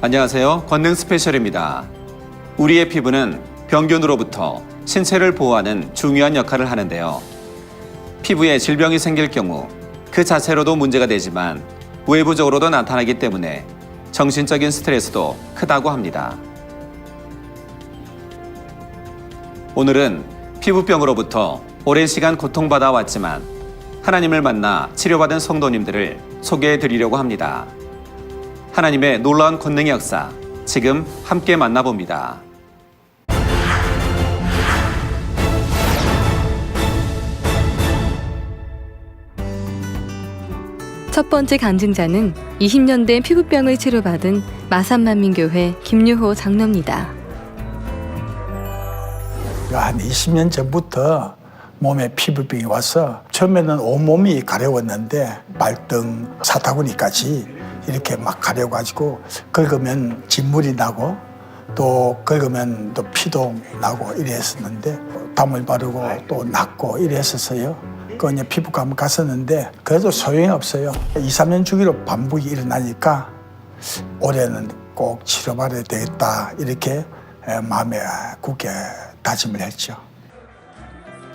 안녕하세요. 권능 스페셜입니다. 우리의 피부는 병균으로부터 신체를 보호하는 중요한 역할을 하는데요. 피부에 질병이 생길 경우 그 자체로도 문제가 되지만 외부적으로도 나타나기 때문에 정신적인 스트레스도 크다고 합니다. 오늘은 피부병으로부터 오랜 시간 고통받아 왔지만 하나님을 만나 치료받은 성도님들을 소개해 드리려고 합니다. 하나님의 놀라운 권능의 역사, 지금 함께 만나봅니다. 첫 번째 간증자는 20년 된 피부병을 치료받은 마산만민교회 김유호 장로입니다. 한 20년 전부터 몸에 피부병이 와서 처음에는 온몸이 가려웠는데 발등, 사타구니까지 이렇게 막 가려가지고 긁으면 진물이 나고 또 긁으면 또 피도 나고 이랬었는데 담을 바르고 또 낫고 이랬었어요. 그 이제 피부과만 갔었는데 그래도 소용이 없어요. 2, 3년 주기로 반복이 일어나니까 올해는 꼭 치료받아야 되겠다 이렇게 마음에 굳게 다짐을 했죠.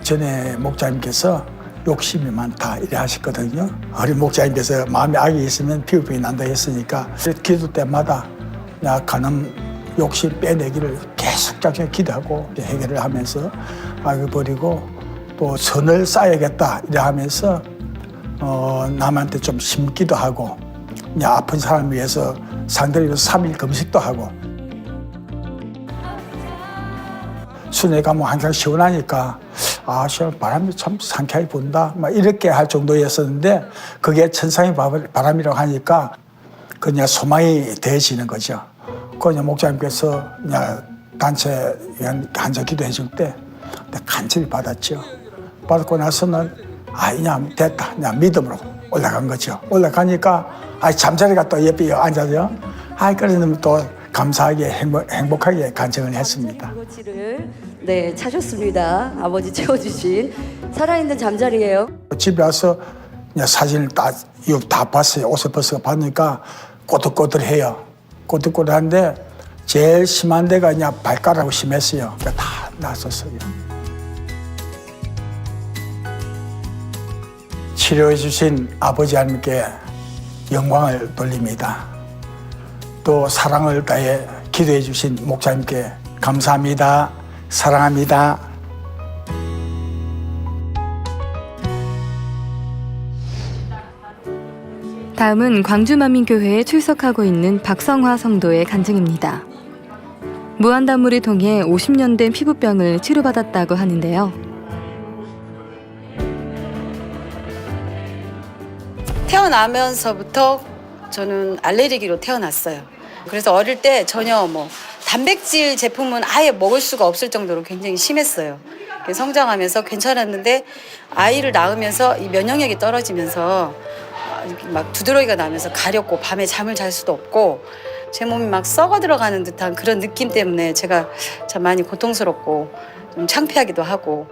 전에 목사님께서 욕심이 많다 이래 하셨거든요. 우리 목사님께서 마음에 악이 있으면 피부병이 난다 했으니까 기도 때마다 나 가는 욕심 빼내기를 계속 기도하고 해결을 하면서 악을 버리고 또 선을 쌓아야겠다 이래 하면서 남한테 좀 심기도 하고 아픈 사람을 위해서 상대를 위해서 3일 금식도 하고 순회 가면 항상 시원하니까 시원 바람이 참 상쾌하게 분다 막 이렇게 할 정도였었는데 그게 천상의 바람이라고 하니까 그냥 소망이 되어지는 거죠. 그냥 목사님께서 그냥 단체 간절 기도해 줄 때 간절히 받았죠. 받고 나서는 그냥 됐다. 그냥 믿음으로 올라간 거죠. 올라가니까 잠자리가 또 옆에 앉아서 그러면 또 감사하게 행복하게 간증을 했습니다. 네, 찾았습니다. 아버지 채워주신 살아있는 잠자리예요. 집에 와서 그냥 사진을 다 봤어요. 옷을 벗어 봤으니까 꼬들꼬들해요. 꼬들꼬들한데 제일 심한 데가 그냥 발가락이 심했어요. 그러니까 다 났었어요. 치료해 주신 아버지 하나님께 영광을 돌립니다. 또 사랑을 다해 기도해 주신 목사님께 감사합니다. 사랑합니다. 다음은 광주만민교회에 출석하고 있는 박성화 성도의 간증입니다. 무한단물을 통해 50년 된 피부병을 치료받았다고 하는데요. 태어나면서부터 저는 알레르기로 태어났어요. 그래서 어릴 때 전혀 단백질 제품은 아예 먹을 수가 없을 정도로 굉장히 심했어요. 성장하면서 괜찮았는데 아이를 낳으면서 이 면역력이 떨어지면서 막 두드러기가 나면서 가렵고 밤에 잠을 잘 수도 없고 제 몸이 막 썩어 들어가는 듯한 그런 느낌 때문에 제가 참 많이 고통스럽고 좀 창피하기도 하고.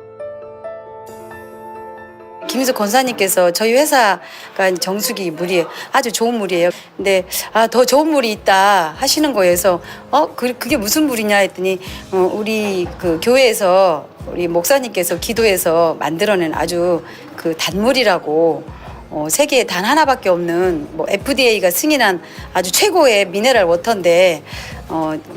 김희수 권사님께서 저희 회사가 정수기 물이 아주 좋은 물이에요. 근데 더 좋은 물이 있다 하시는 거에서 그게 무슨 물이냐 했더니 우리 그 교회에서 우리 목사님께서 기도해서 만들어낸 아주 그 단물이라고 세계에 단 하나밖에 없는 FDA가 승인한 아주 최고의 미네랄 워터인데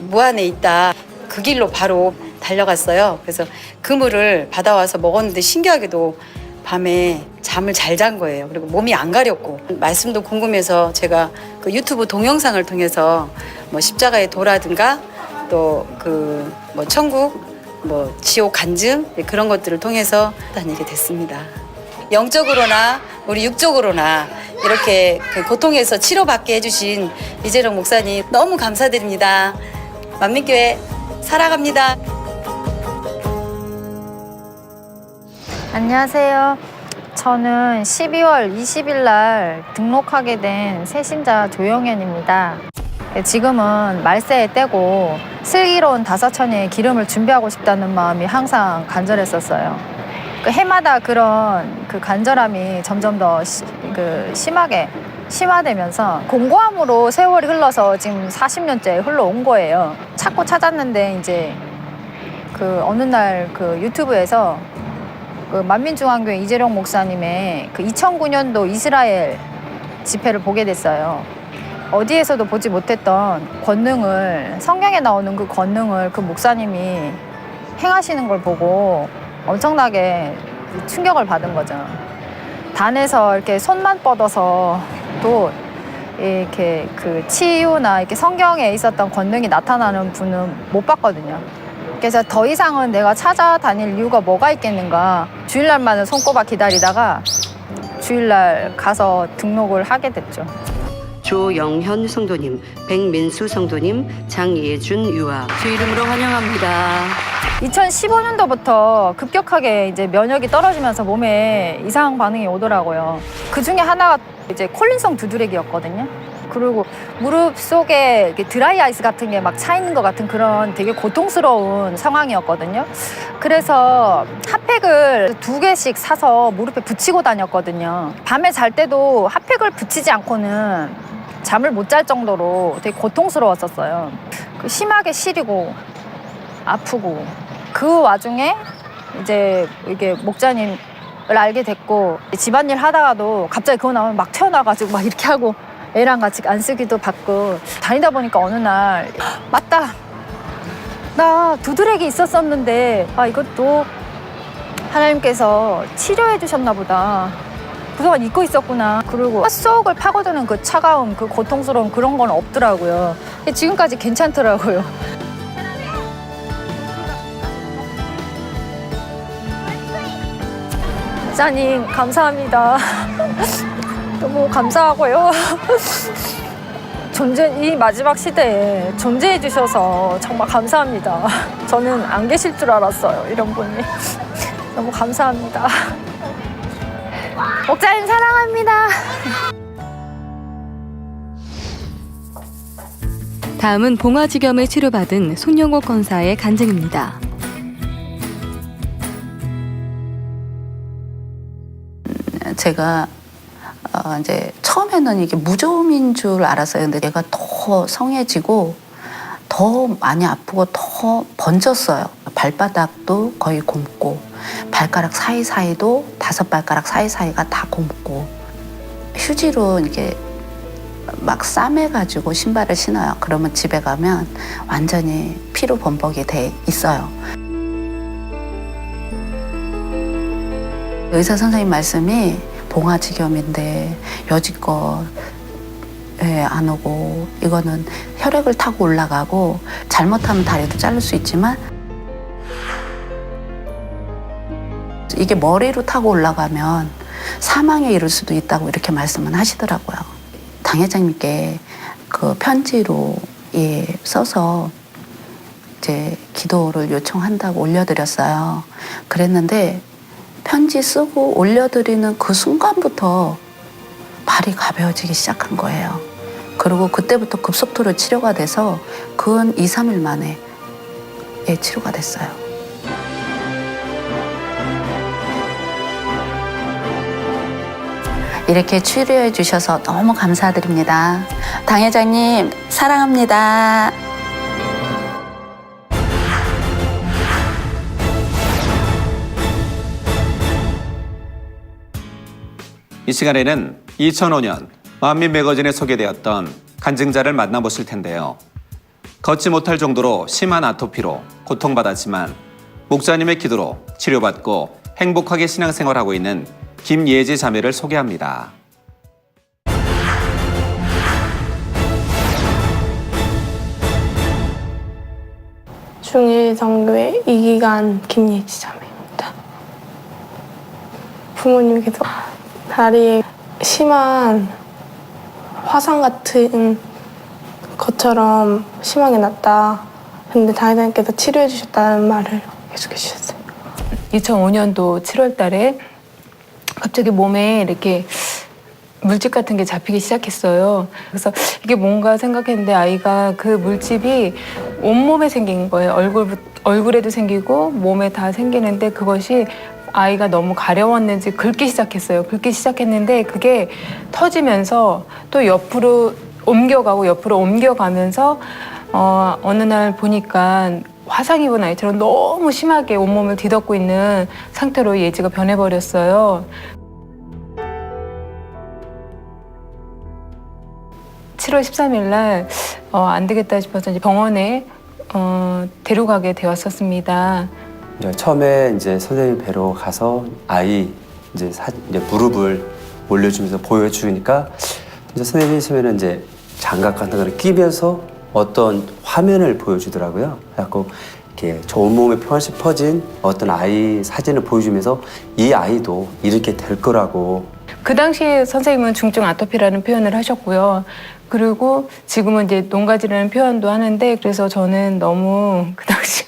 무안에 있다. 그 길로 바로 달려갔어요. 그래서 그 물을 받아와서 먹었는데 신기하게도 밤에 잠을 잘 잔 거예요. 그리고 몸이 안 가렵고 말씀도 궁금해서 제가 그 유튜브 동영상을 통해서 십자가의 도라든가 또 그 천국 지옥 간증 그런 것들을 통해서 다니게 됐습니다. 영적으로나 우리 육적으로나 이렇게 그 고통에서 치료받게 해주신 이재령 목사님 너무 감사드립니다. 만민교회 사랑합니다. 안녕하세요. 저는 12월 20일 날 등록하게 된 새신자 조영현입니다. 지금은 말세의 때고 슬기로운 다사천의 기름을 준비하고 싶다는 마음이 항상 간절했었어요. 해마다 그런 그 간절함이 점점 더 심하게 심화되면서 공고함으로 세월이 흘러서 지금 40년째 흘러온 거예요. 찾고 찾았는데 이제 그 어느 날 그 유튜브에서 그 만민중앙교회 이재룡 목사님의 그 2009년도 이스라엘 집회를 보게 됐어요. 어디에서도 보지 못했던 권능을, 성경에 나오는 그 권능을 그 목사님이 행하시는 걸 보고 엄청나게 충격을 받은 거죠. 단에서 이렇게 손만 뻗어서 또 이렇게 그 치유나 이렇게 성경에 있었던 권능이 나타나는 분은 못 봤거든요. 그래서 더 이상은 내가 찾아다닐 이유가 뭐가 있겠는가. 주일날만을 손꼽아 기다리다가 주일날 가서 등록을 하게 됐죠. 조영현 성도님, 백민수 성도님, 장예준 유아 주 이름으로 환영합니다. 2015년도부터 급격하게 이제 면역이 떨어지면서 몸에 이상 반응이 오더라고요. 그 중에 하나가 이제 콜린성 두드레기였거든요. 그리고 무릎 속에 이렇게 드라이 아이스 같은 게 막 차 있는 것 같은 그런 되게 고통스러운 상황이었거든요. 그래서 핫팩을 2개씩 사서 무릎에 붙이고 다녔거든요. 밤에 잘 때도 핫팩을 붙이지 않고는 잠을 못 잘 정도로 되게 고통스러웠었어요. 심하게 시리고 아프고 그 와중에 이제 이게 목자님을 알게 됐고 집안일 하다가도 갑자기 그거 나오면 막 튀어나와가지고 막 이렇게 하고 애랑 같이 안쓰기도 받고 다니다 보니까 어느 날 맞다 나 두드레기 있었었는데 아 이것도 하나님께서 치료해 주셨나 보다 그동안 잊고 있었구나. 그리고 속을 파고드는 그 차가움 그 고통스러운 그런 건 없더라고요. 지금까지 괜찮더라고요. 목사님 감사합니다. 너무 감사하고요. 이 마지막 시대에 존재해 주셔서 정말 감사합니다. 저는 안 계실 줄 알았어요, 이런 분이. 너무 감사합니다. 목사님 사랑합니다. 다음은 봉화지겸을 치료받은 손영옥 권사의 간증입니다. 제가 이제 처음에는 이게 무좀인 줄 알았어요. 근데 얘가 더 성해지고 더 많이 아프고 더 번졌어요. 발바닥도 거의 곪고 발가락 사이사이도 5발가락 사이사이가 다 곪고 휴지로 이렇게 막 싸매가지고 신발을 신어요. 그러면 집에 가면 완전히 피로 범벅이 돼 있어요. 의사 선생님 말씀이 봉화지겸인데 여지껏 안 오고 이거는 혈액을 타고 올라가고 잘못하면 다리도 자를 수 있지만 이게 머리로 타고 올라가면 사망에 이를 수도 있다고 이렇게 말씀은 하시더라고요. 당회장님께 그 편지로 써서 이제 기도를 요청한다고 올려드렸어요. 그랬는데 편지 쓰고 올려드리는 그 순간부터 발이 가벼워지기 시작한 거예요. 그리고 그때부터 급속도로 치료가 돼서 근 2, 3일 만에 치료가 됐어요. 이렇게 치료해 주셔서 너무 감사드립니다. 당회장님 사랑합니다. 이 시간에는 2005년 만민 매거진에 소개되었던 간증자를 만나보실 텐데요. 걷지 못할 정도로 심한 아토피로 고통받았지만 목사님의 기도로 치료받고 행복하게 신앙생활하고 있는 김예지 자매를 소개합니다. 중일정교회 이기간 김예지 자매입니다. 부모님께서 다리에 심한 화상 같은 것처럼 심하게 났다. 근데 당회장님께서 치료해 주셨다는 말을 계속해 주셨어요. 2005년도 7월 달에 갑자기 몸에 이렇게 물집 같은 게 잡히기 시작했어요. 그래서 이게 뭔가 생각했는데 아이가 그 물집이 온몸에 생긴 거예요. 얼굴에도 생기고 몸에 다 생기는데 그것이 아이가 너무 가려웠는지 긁기 시작했어요. 긁기 시작했는데 그게 터지면서 또 옆으로 옮겨가면서 어느 날 보니까 화상 입은 아이처럼 너무 심하게 온몸을 뒤덮고 있는 상태로 예지가 변해버렸어요. 7월 13일 날 안 되겠다 싶어서 이제 병원에 데려가게 되었었습니다. 처음에 이제 선생님 뵈러 가서 아이 이제 무릎을 올려주면서 보여주니까 이제 선생님이 처음에는 이제 장갑 같은 거를 끼면서 어떤 화면을 보여주더라고요. 그래갖고 이렇게 저 온몸에 평안씩 퍼진 어떤 아이 사진을 보여주면서 이 아이도 이렇게 될 거라고. 그 당시에 선생님은 중증 아토피라는 표현을 하셨고요. 그리고 지금은 이제 농가지라는 표현도 하는데, 그래서 저는 너무 그 당시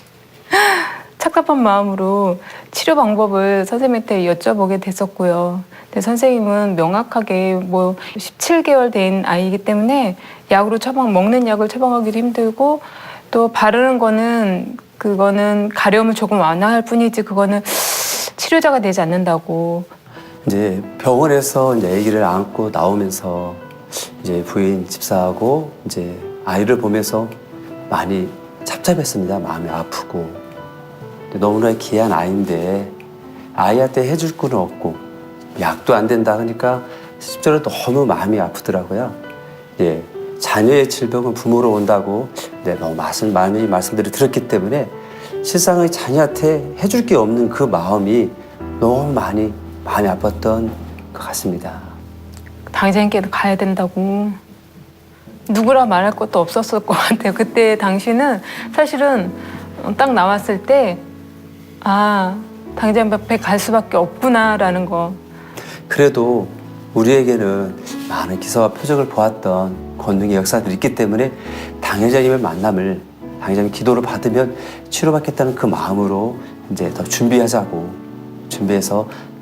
착잡한 마음으로 치료 방법을 선생님한테 여쭤보게 됐었고요. 근데 선생님은 명확하게 뭐 17개월 된 아이이기 때문에 먹는 약을 처방하기도 힘들고, 또 바르는 거는 그거는 가려움을 조금 완화할 뿐이지 그거는 치료자가 되지 않는다고. 이제 병원에서 이제 아기를 안고 나오면서 이제 부인 집사하고 이제 아이를 보면서 많이 답답했습니다. 마음이 아프고. 너무나 귀한 아이인데 아이한테 해줄 건 없고 약도 안 된다 하니까 실제로 너무 마음이 아프더라고요. 예, 자녀의 질병은 부모로 온다고 너무 많이 말씀들을 들었기 때문에 실상의 자녀한테 해줄 게 없는 그 마음이 너무 많이 아팠던 것 같습니다. 당장께도 가야 된다고 누구라 말할 것도 없었을 것 같아요. 그때 당시는 사실은 딱 나왔을 때 당장 앞에 갈 수밖에 없구나라는 거. 그래도 우리에게는 많은 기사와 표적을 보았던 권능의 역사들이 있기 때문에 당회장님의 만남을, 당회장님 기도를 받으면 치료받겠다는 그 마음으로 이제 더 준비해서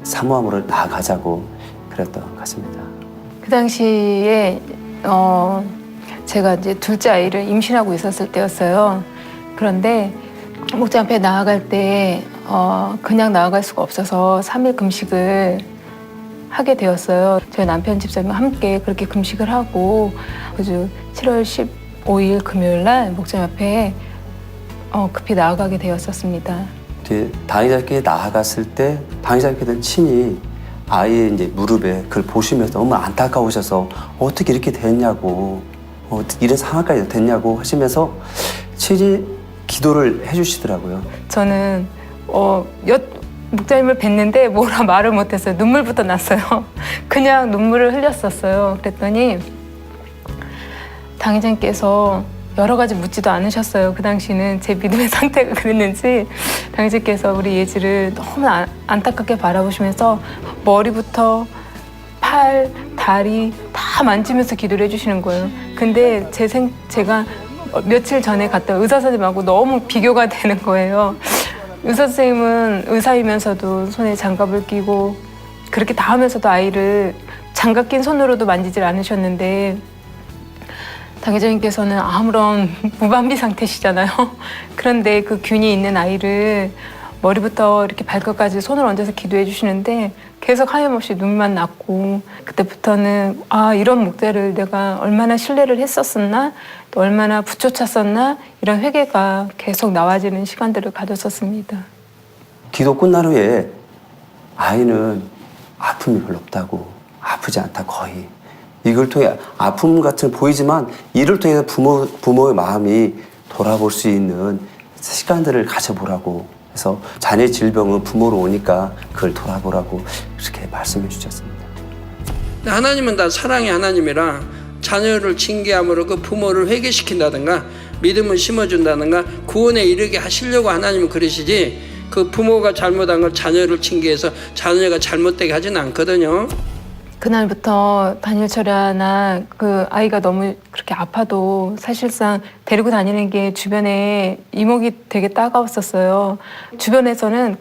사모함으로 나아가자고 그랬던 것 같습니다. 그 당시에 제가 이제 둘째 아이를 임신하고 있었을 때였어요. 그런데 목장 앞에 나아갈 때 그냥 나아갈 수가 없어서 3일 금식을 하게 되었어요. 저희 남편 집사님과 함께 그렇게 금식을 하고 그래서 7월 15일 금요일 날 목장 앞에 급히 나아가게 되었었습니다. 당회장께 나아갔을 때 당회장께는 친히 아이의 이제 무릎에 그걸 보시면서 너무 안타까우셔서 어떻게 이렇게 됐냐고, 이런 상황까지 됐냐고 하시면서 친히 기도를 해주시더라고요. 저는 목자님을 뵀는데 뭐라 말을 못했어요. 눈물부터 났어요. 그냥 눈물을 흘렸었어요. 그랬더니 당회장께서 여러 가지 묻지도 않으셨어요. 그 당시는 제 믿음의 상태가 그랬는지 당회장께서 우리 예지를 너무 안타깝게 바라보시면서 머리부터 팔, 다리 다 만지면서 기도를 해주시는 거예요. 근데 제가 며칠 전에 갔다 의사 선생님하고 너무 비교가 되는 거예요. 의사 선생님은 의사이면서도 손에 장갑을 끼고 그렇게 다 하면서도 아이를 장갑 낀 손으로도 만지질 않으셨는데 당회장님께서는 아무런 무방비 상태시잖아요. 그런데 그 균이 있는 아이를 머리부터 이렇게 발끝까지 손을 얹어서 기도해 주시는데 계속 하염없이 눈만 났고, 그때부터는 이런 목자를 내가 얼마나 신뢰를 했었었나, 또 얼마나 부쫓았었나, 이런 회개가 계속 나와지는 시간들을 가졌었습니다. 기도 끝난 후에 아이는 아픔이 별로 없다고, 아프지 않다 거의. 이걸 통해 아픔 같은 보이지만 이를 통해서 부모의 마음이 돌아볼 수 있는 시간들을 가져보라고 해서 자녀의 질병은 부모로 오니까 그걸 돌아보라고 이렇게 말씀해 주셨습니다. 하나님은 다 사랑의 하나님이라 자녀를 징계함으로 그 부모를 회개시킨다든가 믿음을 심어준다든가 구원에 이르게 하시려고 하나님은 그러시지, 그 부모가 잘못한 걸 자녀를 징계해서 자녀가 잘못되게 하진 않거든요. 그날부터 단일철야나 그 아이가 너무 그렇게 아파도 사실상 데리고 다니는 게 주변에 이목이 되게 따가웠었어요. 주변에서는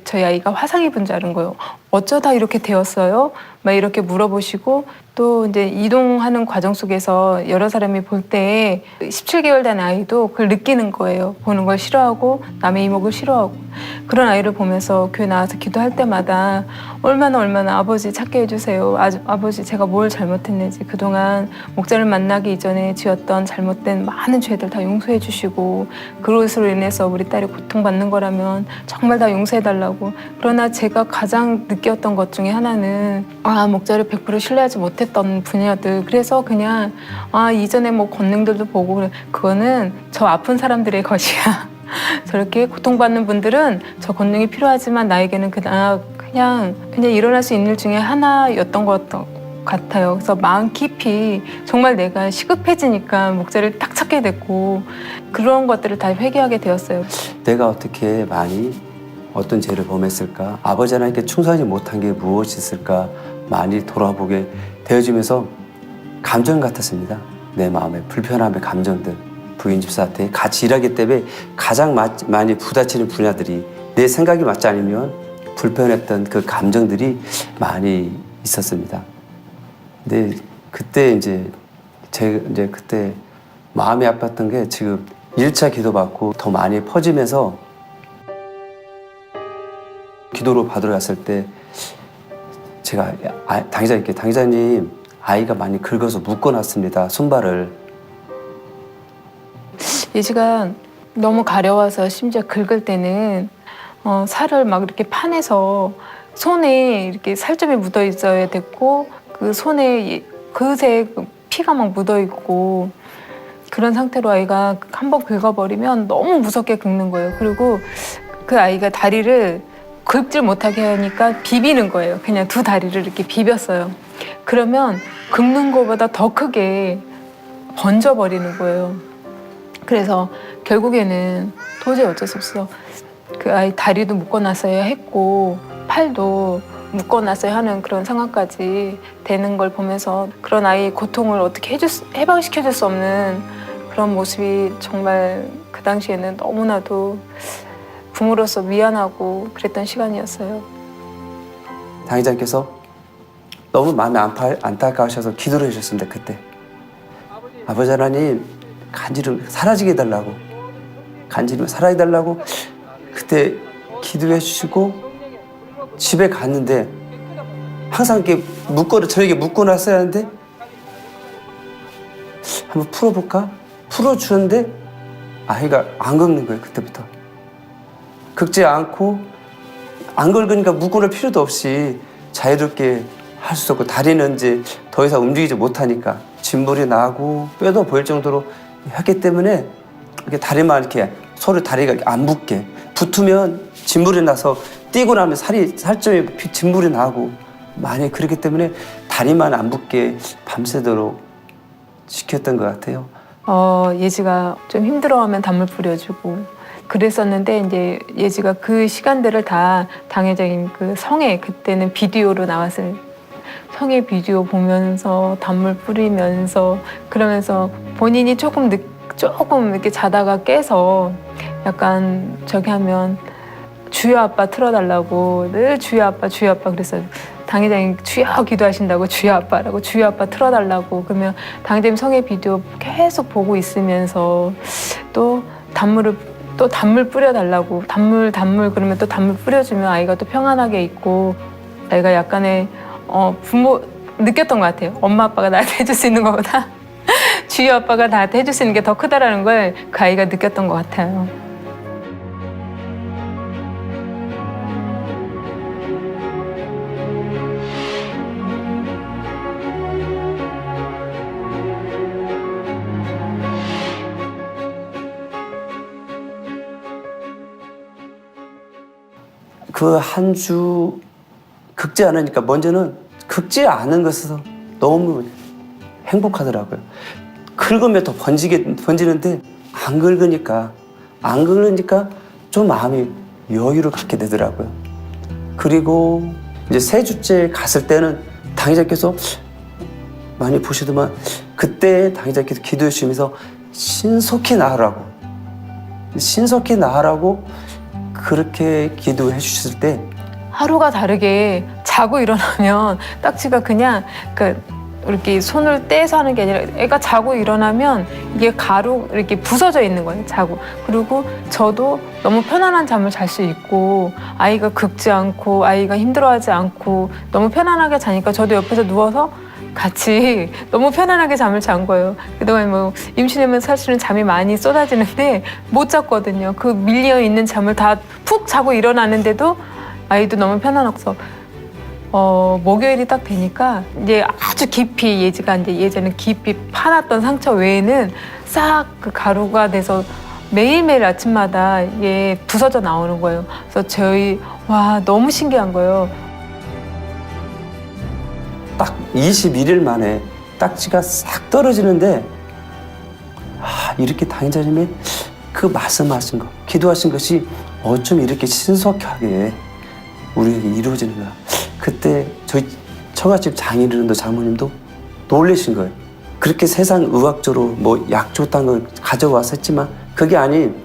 저희 아이가 화상 입은 줄 아는 거예요. 어쩌다 이렇게 되었어요? 막 이렇게 물어보시고 또 이제 이동하는 과정 속에서 여러 사람이 볼 때 17개월 된 아이도 그걸 느끼는 거예요. 보는 걸 싫어하고 남의 이목을 싫어하고 그런 아이를 보면서 교회 나와서 기도할 때마다 얼마나 아버지 찾게 해주세요. 아버지 제가 뭘 잘못했는지 그동안 목자를 만나기 이전에 지었던 잘못된 많은 죄들 다 용서해 주시고 그것으로 인해서 우리 딸이 고통받는 거라면 정말 다 용서해 달라고. 그러나 제가 가장 느꼈던 것 중에 하나는 목자를 100% 신뢰하지 못했던 분야들. 그래서 그냥 이전에 뭐 권능들도 보고 그거는 저 아픈 사람들의 것이야. 저렇게 고통받는 분들은 저 권능이 필요하지만 나에게는 그냥 일어날 수 있는 일 중에 하나였던 것 같아요. 그래서 마음 깊이 정말 내가 시급해지니까 목자를 딱 찾게 됐고 그런 것들을 다 회개하게 되었어요. 내가 어떻게 많이 어떤 죄를 범했을까? 아버지 하나님께 충성하지 못한 게 무엇이 있을까? 많이 돌아보게 되어지면서 감정 같았습니다. 내 마음의 불편함의 감정들. 부인 집사한테 같이 일하기 때문에 가장 많이 부딪히는 분야들이 내 생각이 맞지 않으면 불편했던 그 감정들이 많이 있었습니다. 근데 그때 그때 마음이 아팠던 게 지금 1차 기도받고 더 많이 퍼지면서 기도로 받으러 갔을 때 제가 당회장님 아이가 많이 긁어서 묶어놨습니다. 손발을. 예지가 너무 가려워서 심지어 긁을 때는 살을 막 이렇게 파내서 손에 이렇게 살점이 묻어 있어야 됐고 그 손에 그새 피가 막 묻어 있고 그런 상태로 아이가 한번 긁어버리면 너무 무섭게 긁는 거예요. 그리고 그 아이가 다리를 긁질 못하게 하니까 비비는 거예요. 그냥 두 다리를 이렇게 비볐어요. 그러면 긁는 것보다 더 크게 번져버리는 거예요. 그래서 결국에는 도저히 어쩔 수 없어. 그 아이 다리도 묶어놨어야 했고 팔도 묶어놨어야 하는 그런 상황까지 되는 걸 보면서 그런 아이의 고통을 어떻게 해방시켜줄 수 없는 그런 모습이 정말 그 당시에는 너무나도 부모로서 미안하고 그랬던 시간이었어요. 당회장께서 너무 마음이 안타까우셔서 기도를 해주셨습니다. 그때 아버지 하나님 간지럼 사라지게 해달라고 간지럼 사라지게 해달라고 그때 기도해 주시고 집에 갔는데 항상 이렇게 저에게 묶어놨어야 하는데 한번 풀어볼까? 풀어주는데 아이가 안 긁는 거예요. 그때부터 긁지 않고 안 긁으니까 묶어놓을 필요도 없이 자유롭게 할 수 없고 다리는 이제 더 이상 움직이지 못하니까 진물이 나고 뼈도 보일 정도로 했기 때문에 이렇게 다리만 이렇게 서로 다리가 안 붙게 붙으면 진물이 나서 뛰고 나면 살점이 진물이 나고 많이 그렇기 때문에 다리만 안 붙게 밤새도록 지켰던 것 같아요. 예지가 좀 힘들어하면 단물 뿌려주고 그랬었는데 이제 예지가 그 시간들을 다 당회장님 그 성회 그때는 비디오로 나왔을 성회 비디오 보면서 단물 뿌리면서 그러면서 본인이 조금 이렇게 자다가 깨서 약간 저기 하면 주여 아빠 틀어달라고 늘 주여 아빠 그랬어요. 당회장님 주여 기도하신다고 주여 아빠라고 주여 아빠 틀어달라고 그러면 당회장님 성회 비디오 계속 보고 있으면서 또 단물 뿌려달라고 단물 그러면 또 단물 뿌려주면 아이가 또 평안하게 있고 아이가 약간의 부모 느꼈던 것 같아요. 엄마 아빠가 나한테 해줄 수 있는 것보다 주여 아빠가 나한테 해줄 수 있는 게 더 크다라는 걸 그 아이가 느꼈던 것 같아요. 그 한 주 긁지 않으니까 먼저는 긁지 않은 것에서 너무 행복하더라고요. 긁으면 더 번지는데 안 긁으니까 좀 마음이 여유를 갖게 되더라고요. 그리고 이제 세 주째 갔을 때는 당회장께서 많이 보시더만 그때 당의자께서 기도해 주시면서 신속히 나으라고 그렇게 기도해 주셨을 때 하루가 다르게 자고 일어나면 딱지가 그냥 이렇게 손을 떼서 하는 게 아니라 애가 자고 일어나면 이게 가루 이렇게 부서져 있는 거예요. 자고. 그리고 저도 너무 편안한 잠을 잘 수 있고 아이가 긁지 않고 아이가 힘들어하지 않고 너무 편안하게 자니까 저도 옆에서 누워서 같이 너무 편안하게 잠을 잔 거예요. 그동안 뭐 임신하면 사실은 잠이 많이 쏟아지는데 못 잤거든요. 그 밀려 있는 잠을 다 푹 자고 일어나는데도 아이도 너무 편안해서 목요일이 딱 되니까 이제 아주 깊이 예지가 이제 예전에 깊이 파놨던 상처 외에는 싹 그 가루가 돼서 매일매일 아침마다 이게 부서져 나오는 거예요. 그래서 와 너무 신기한 거예요. 딱 21일 만에 딱지가 싹 떨어지는데 이렇게 당의자님의 그 말씀하신 거, 기도하신 것이 어쩜 이렇게 신속하게 우리에게 이루어지는가. 그때 저희 처갓집 장인어른도 장모님도 놀라신 거예요. 그렇게 세상 의학적으로 뭐 약 좋다는 걸 가져와서 했지만 그게 아닌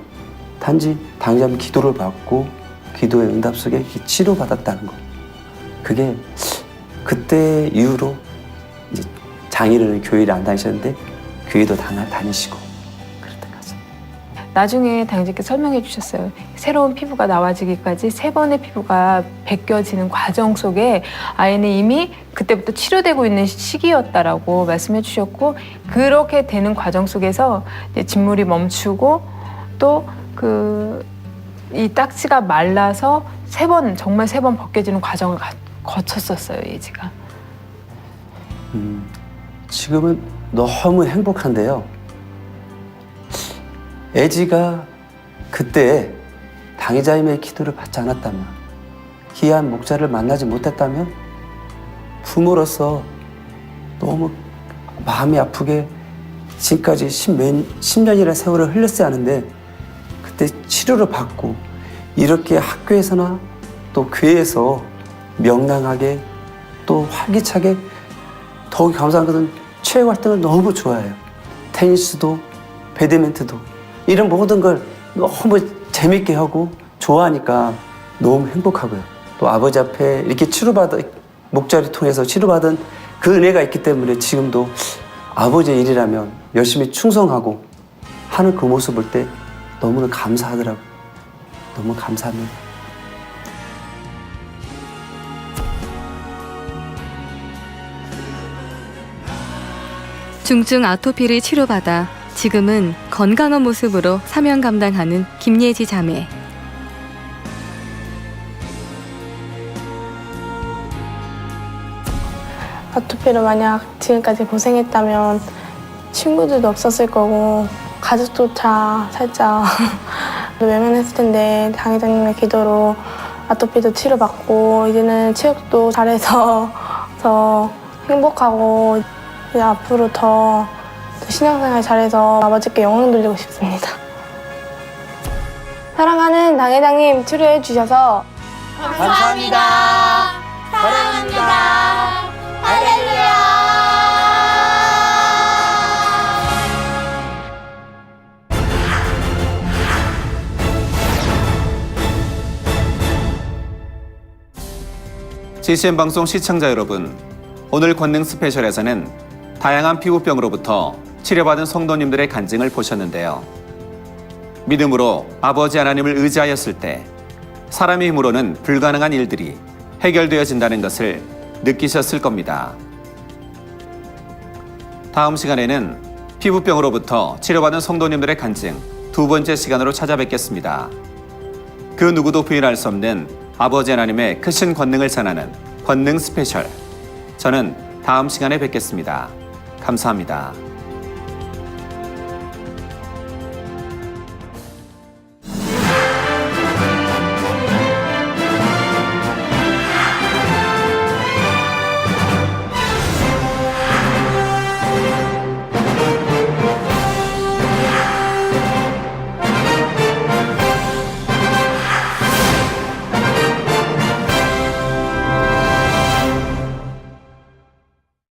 단지 당의자님 기도를 받고 기도의 응답 속에 치료받았다는 거. 그게 그때 이후로 이제 장인어른 교회를 안 다니셨는데 교회도 다니시고 그랬던 것 같습니다. 나중에 당직께 설명해 주셨어요. 새로운 피부가 나와지기까지 3번의 피부가 벗겨지는 과정 속에 아이는 이미 그때부터 치료되고 있는 시기였다라고 말씀해 주셨고 그렇게 되는 과정 속에서 이제 진물이 멈추고 또 이 딱지가 말라서 정말 3번 벗겨지는 과정을 거쳤었어요, 예지가. 지금은 너무 행복한데요. 예지가 그때 당의자님의 기도를 받지 않았다면, 귀한 목자를 만나지 못했다면 부모로서 너무 마음이 아프게 지금까지 10년이라는 세월을 흘렸어야 하는데 그때 치료를 받고 이렇게 학교에서나 또 교회에서 명랑하게 또 활기차게 더욱 감사한 것은 체육 활동을 너무 좋아해요. 테니스도 배드민턴도 이런 모든 걸 너무 재밌게 하고 좋아하니까 너무 행복하고요. 또 아버지 앞에 이렇게 목자를 통해서 치료받은 그 은혜가 있기 때문에 지금도 아버지의 일이라면 열심히 충성하고 하는 그 모습 볼 때 너무나 감사하더라고요. 너무 감사합니다. 중증 아토피를 치료받아 지금은 건강한 모습으로 사명 감당하는 김예지 자매. 아토피로 만약 지금까지 고생했다면 친구들도 없었을 거고 가족조차 살짝 외면했을 텐데 당회장님의 기도로 아토피도 치료받고 이제는 체육도 잘해서 더 행복하고 이제 앞으로 더 신앙생활 잘해서 아버지께 영광 돌리고 싶습니다. 사랑하는 당회장님 치료해 주셔서 감사합니다. 사랑합니다. 할렐루야. CCM 방송 시청자 여러분, 오늘 권능 스페셜에서는 다양한 피부병으로부터 치료받은 성도님들의 간증을 보셨는데요. 믿음으로 아버지 하나님을 의지하였을 때 사람의 힘으로는 불가능한 일들이 해결되어진다는 것을 느끼셨을 겁니다. 다음 시간에는 피부병으로부터 치료받은 성도님들의 간증 2번째 시간으로 찾아뵙겠습니다. 그 누구도 부인할 수 없는 아버지 하나님의 크신 권능을 전하는 권능 스페셜. 저는 다음 시간에 뵙겠습니다. 감사합니다.